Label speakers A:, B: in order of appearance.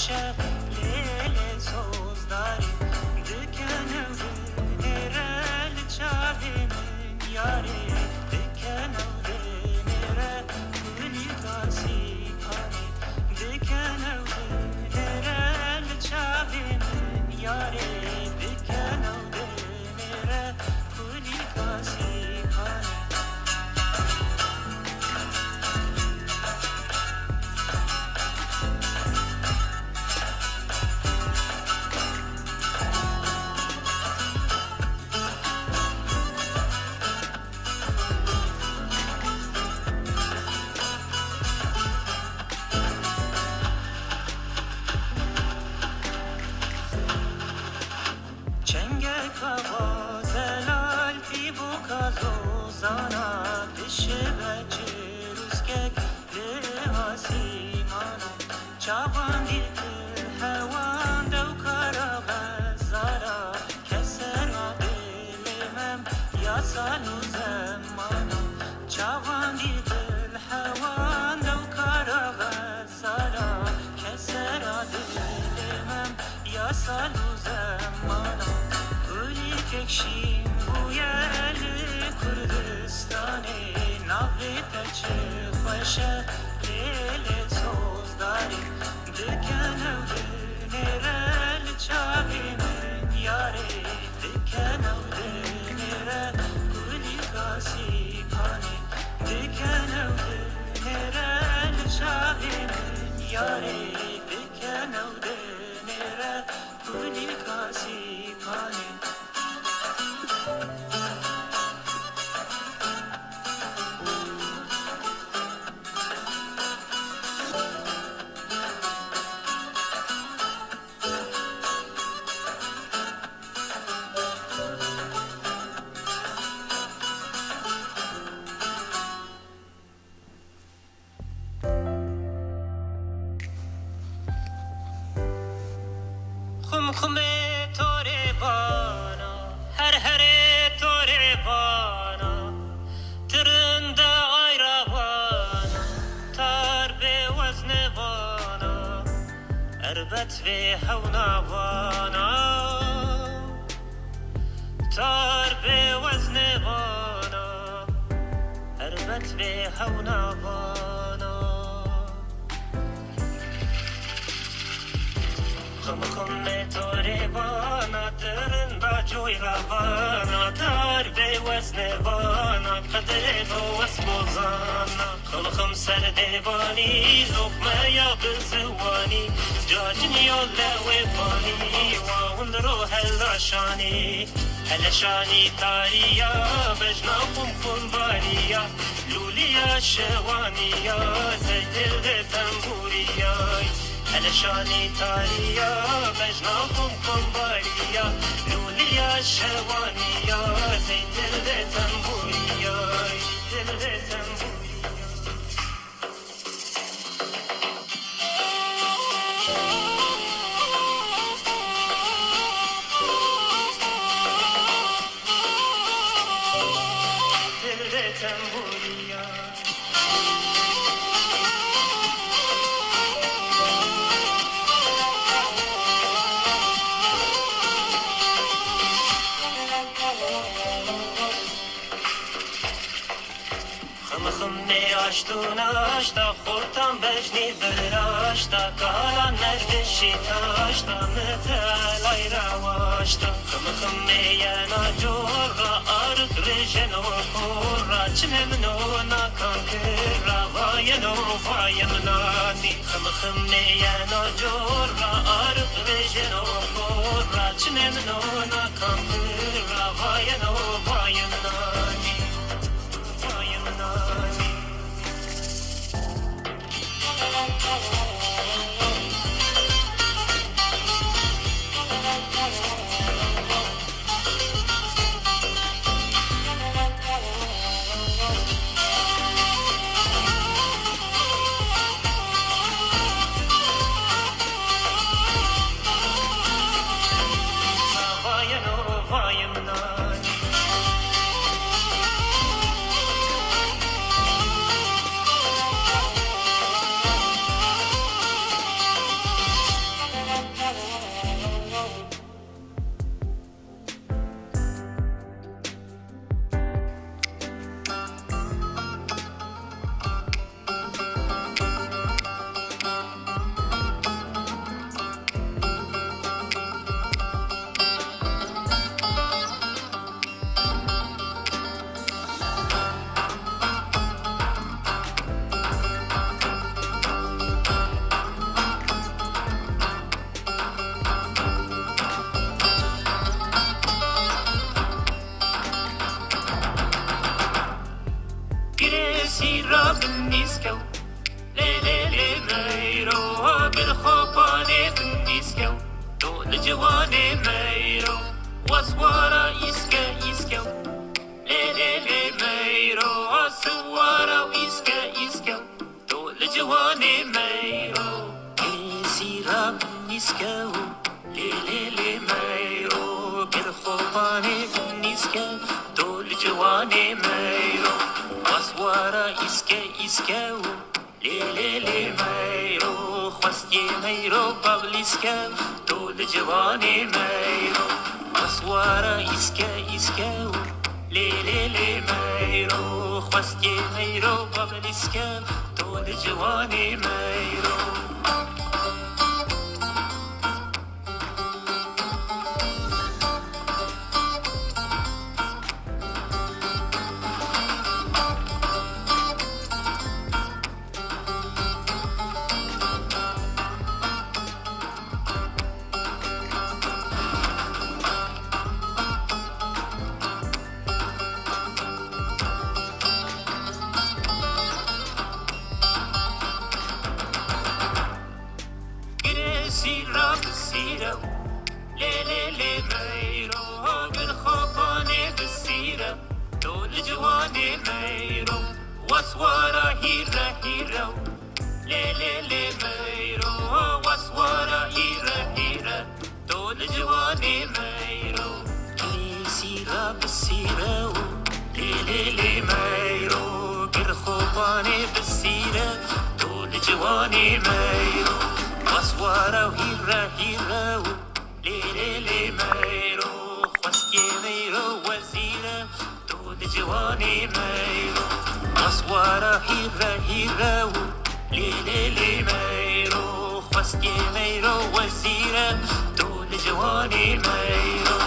A: باشه لیل سوز داری دکنه نره لچاوی من یاری دکنه نره کنی کاسی کانی دکنه نره لچاوی من یاری دکنه نره کنی کاسی کانی سالو زمانا گلی کشیم بویل کردستانی ناوی تچه خوشه لیل سوز داری دکنه و دنیره لچاوی من یاری دکنه و دنیره گلی کاسی کانی دکنه و دنیره لچاوی من یاری دکنه و دنیره گلی کاسی کانی خمخمه توره بانا هر توره بانا ترنده آیراوانا تار به وزن وانا اربت به هوناوانا تار به وزن وانا اربت به هوناوانا خمخمه توره بانا درنده جوی روانا دار به وزن وانا قدر دو اسبوزانا خمخم سر دیوانی لقمه یا بزوانی جاجنی و لوی بانی واون رو هلاشانی هلشانی تاریا بجناقم کن باریا لولیا شوانیا زیدل تنبوریا هلشانی تاریا بجناقم کن باریا لولیا شوانیا زیدل تنبوریا زیدل تنبوریا Ashta khurtam bejni berashta kala nerdishi tashta metal ayrawashta khum yana jorra arq rejeno khurra chmemno na kankira vayeno vayemnani khum yana jorra arq rejeno khurra chmemno na kankira vayeno vayemnani vayemnani جوان میرو واسوارا ایسکه لیلی میرو واسوارا ایسکه دول جوان میرو سیرم نیسکه لیلی میرو گرخوبانه نیسکه دول جوان میرو واسوارا ایسکه لیلی میرو خواستی میرو بغلیسکه دول جوان میرو واسوارا ایسکه لیلی میرو خواستی میرو بغلیسکه دول جوان میرو سیرم لیلی میرو بالخوابانه بسیرم دول جوان میرو واسوارا هیره لیلی میرو واسوارا هیره دول جوان میرو سیرم بسیرم لیلی میرو بالخوابانه بسیرم دول جوان میرو واسوارا هیره لیلی میرو خواستی میرو وزیره دول جوان میرو واسوارا هیره لیلی میرو خواستی میرو وزیره دول جوان میرو